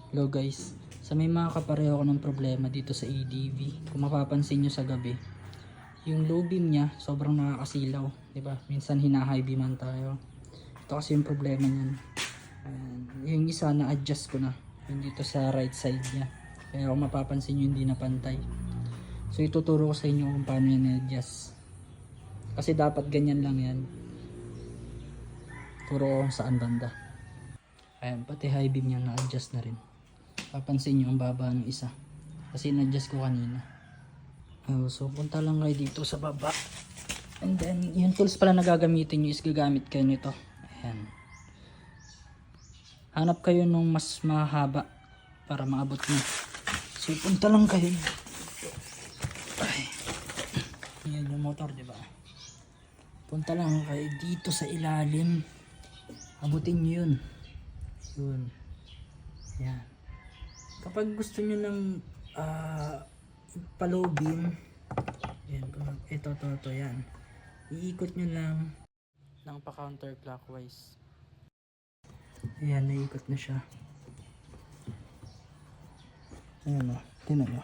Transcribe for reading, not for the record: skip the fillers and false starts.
Hello guys, sa may mga kapareho ko ng problema dito sa ADV, kung mapapansin nyo sa gabi, yung low beam niya sobrang nakakasilaw, diba? Minsan hina-high beaman tayo. Ito kasi yung problema niyan. Yung isa na adjust ko na, yung dito sa right side niya. Kaya kung mapapansin nyo hindi na pantay. So ituturo ko sa inyo kung paano yan i-adjust. Kasi dapat ganyan lang yan. Turo ko kung saan banda. Ayan, pati high beam niya na-adjust na rin. Papansin nyo ang baba ng isa kasi in-adjust ko kanina. So punta lang kayo dito sa baba, and then yung tools pala na gagamitin nyo is gagamit kayo nito. Ayan, hanap kayo nung mas mahaba para maabot nyo. So punta lang kayo. Ay, yan yung motor, diba? Punta lang kayo dito sa ilalim, abutin nyo yun. Yan. Kapag gusto nyo ng pa-low beam, yan, ito, yan. Iikot nyo lang ng pa-counterclockwise. Ayan, naiikot na siya. Ayan o, tinan nyo.